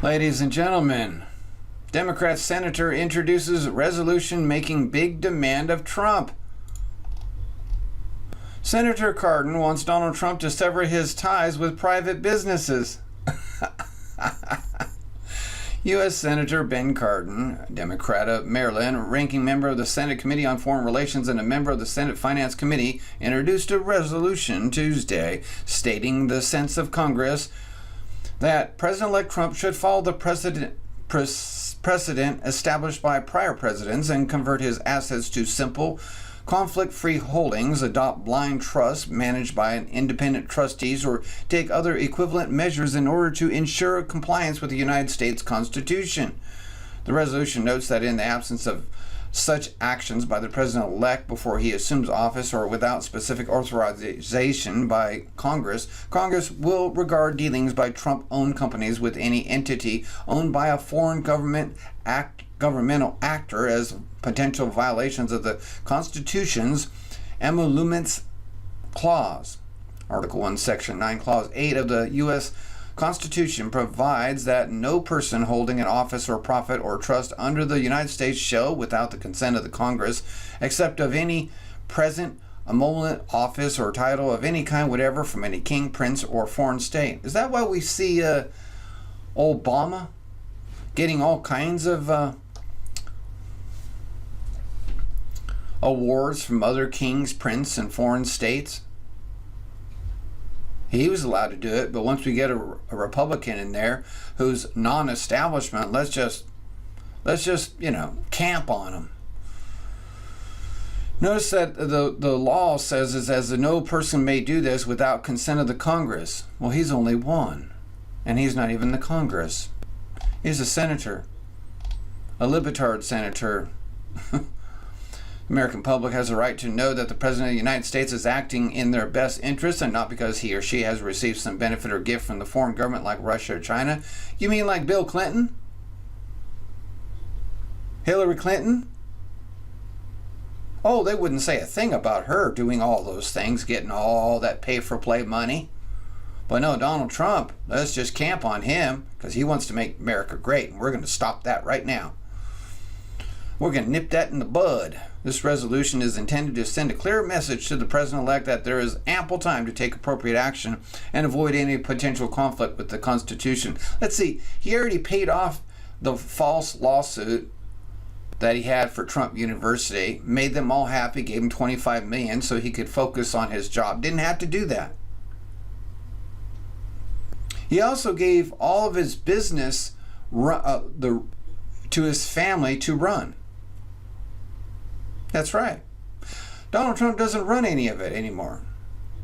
Ladies and gentlemen, Democrat senator introduces resolution making big demand of Trump. Senator Cardin wants Donald Trump to sever his ties with private businesses. U.S. Senator Ben Cardin, Democrat of Maryland, ranking member of the Senate Committee on Foreign Relations and a member of the Senate Finance Committee, introduced a resolution Tuesday stating the sense of Congress that President-elect Trump should follow the precedent established by prior presidents and convert his assets to simple, conflict-free holdings, adopt blind trusts managed by independent trustees, or take other equivalent measures in order to ensure compliance with the United States Constitution. The resolution notes that in the absence of such actions by the president-elect before he assumes office or without specific authorization by Congress, Congress will regard dealings by Trump-owned companies with any entity owned by a foreign governmental actor as potential violations of the Constitution's Emoluments Clause. Article 1, Section 9, Clause 8 of the U.S. Constitution provides that no person holding an office or profit or trust under the United States shall, without the consent of the Congress, except of any present emolument, office, or title of any kind whatever from any king, prince, or foreign state. Is that why we see Obama getting all kinds of awards from other kings, prince, and foreign states? He was allowed to do it, but once we get a Republican in there who's non-establishment, let's just camp on him. Notice that the law says is as no person may do this without consent of the Congress. Well, he's only one, and he's not even the Congress. He's a senator, a libtard senator. The American public has a right to know that the President of the United States is acting in their best interest and not because he or she has received some benefit or gift from the foreign government like Russia or China. You mean like Bill Clinton? Hillary Clinton? Oh, they wouldn't say a thing about her doing all those things, getting all that pay-for-play money. But no, Donald Trump, let's just camp on him because he wants to make America great, and we're going to stop that right now. We're going to nip that in the bud. This resolution is intended to send a clear message to the president-elect that there is ample time to take appropriate action and avoid any potential conflict with the Constitution. Let's see, he already paid off the false lawsuit that he had for Trump University, made them all happy, gave him $25 million so he could focus on his job. Didn't have to do that. He also gave all of his business to his family to run. That's right. Donald Trump doesn't run any of it anymore.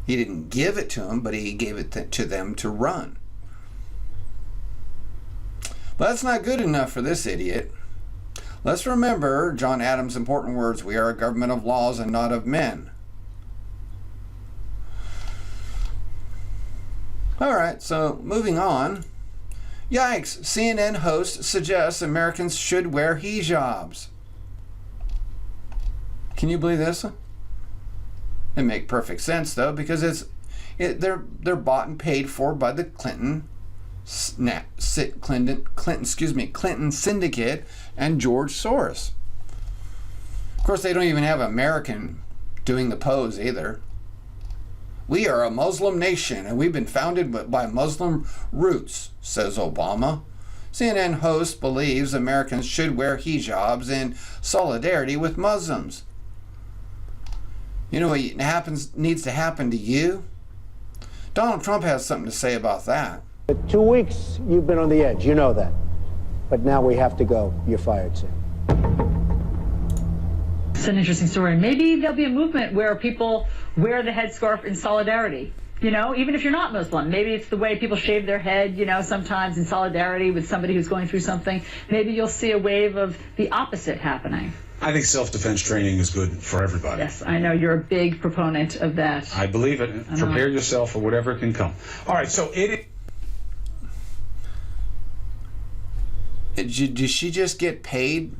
He didn't give it to them, but he gave it to them to run. But that's not good enough for this idiot. Let's remember John Adams' important words, "We are a government of laws and not of men." All right, so moving on. Yikes, CNN host suggests Americans should wear hijabs. Can you believe this? It makes perfect sense though, because they're bought and paid for by the Clinton syndicate and George Soros. Of course, they don't even have an American doing the pose either. We are a Muslim nation and we've been founded by Muslim roots, says Obama. CNN host believes Americans should wear hijabs in solidarity with Muslims. You know what needs to happen to you? Donald Trump has something to say about that. For 2 weeks, you've been on the edge. You know that. But now we have to go. You're fired, Sam. It's an interesting story. Maybe there'll be a movement where people wear the headscarf in solidarity. You know, even if you're not Muslim, maybe it's the way people shave their head, you know, sometimes in solidarity with somebody who's going through something. Maybe you'll see a wave of the opposite happening. I think self-defense training is good for everybody. Yes, I know you're a big proponent of that. I believe it. Prepare yourself for whatever can come. All right, so Did she just get paid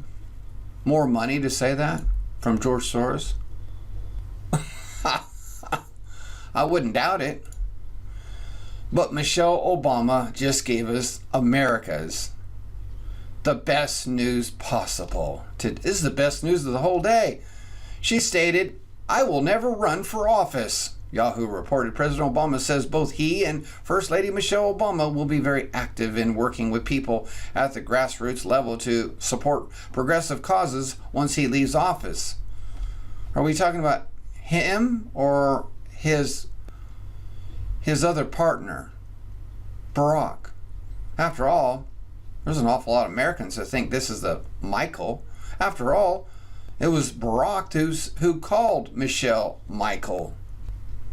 more money to say that from George Soros? I wouldn't doubt it. But Michelle Obama just gave us America's the best news possible. This is the best news of the whole day. She stated, "I will never run for office." Yahoo reported President Obama says both he and First Lady Michelle Obama will be very active in working with people at the grassroots level to support progressive causes once he leaves office. Are we talking about him or his other partner, Barack? After all, there's an awful lot of Americans that think this is the Michael. After all, it was Barack who called Michelle Michael.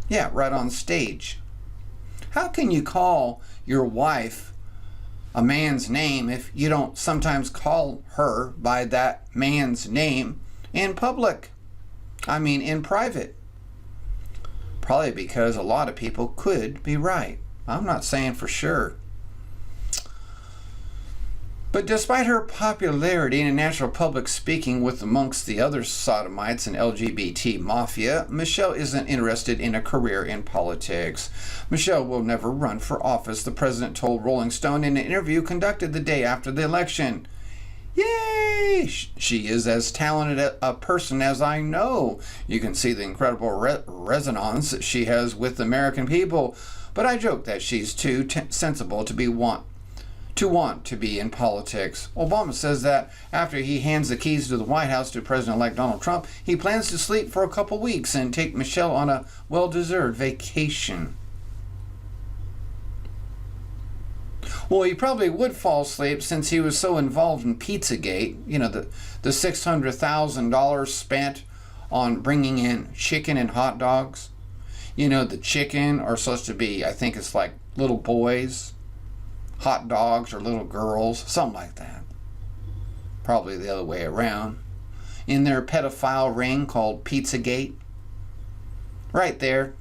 Yeah, right on stage. How can you call your wife a man's name if you don't sometimes call her by that man's name in public? I mean, in private. Probably because a lot of people could be right. I'm not saying for sure. But despite her popularity in national public speaking with amongst the other sodomites and LGBT mafia, Michelle isn't interested in a career in politics. Michelle will never run for office, the president told Rolling Stone in an interview conducted the day after the election. Yay! She is as talented a person as I know. You can see the incredible resonance she has with the American people. But I joke that she's too sensible to want to be in politics. Obama says that after he hands the keys to the White House to President-elect Donald Trump, he plans to sleep for a couple weeks and take Michelle on a well-deserved vacation. Well, he probably would fall asleep since he was so involved in Pizzagate. You know, the $600,000 spent on bringing in chicken and hot dogs. You know, the chicken are supposed to be, I think it's like little boys. Hot dogs or little girls, something like that. Probably the other way around. In their pedophile ring called Pizzagate. Right there.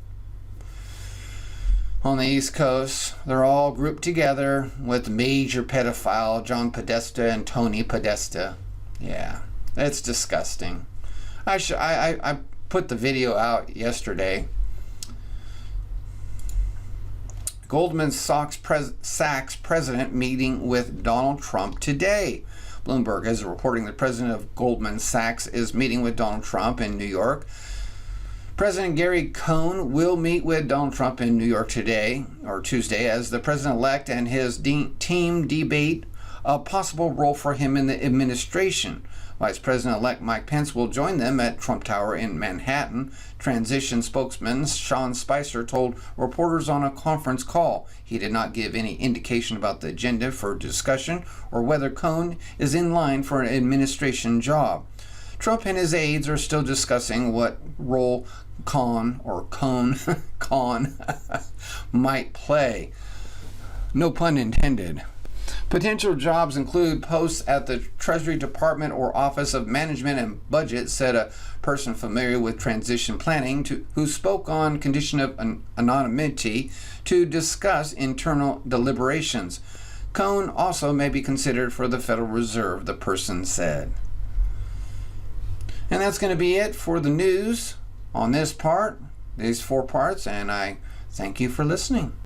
On the East Coast, they're all grouped together with major pedophile John Podesta and Tony Podesta. Yeah, it's disgusting. I put the video out yesterday. Goldman Sachs president meeting with Donald Trump today. Bloomberg is reporting the president of Goldman Sachs is meeting with Donald Trump in New York. President Gary Cohn will meet with Donald Trump in New York today, or Tuesday, as the president-elect and his team debate a possible role for him in the administration. Vice President-elect Mike Pence will join them at Trump Tower in Manhattan. Transition spokesman Sean Spicer told reporters on a conference call. He did not give any indication about the agenda for discussion or whether Cohn is in line for an administration job. Trump and his aides are still discussing what role Cohn might play. No pun intended. Potential jobs include posts at the Treasury Department or Office of Management and Budget, said a person familiar with transition planning who spoke on condition of anonymity to discuss internal deliberations. Cohn also may be considered for the Federal Reserve, the person said. And that's going to be it for the news on this part, these 4 parts, and I thank you for listening.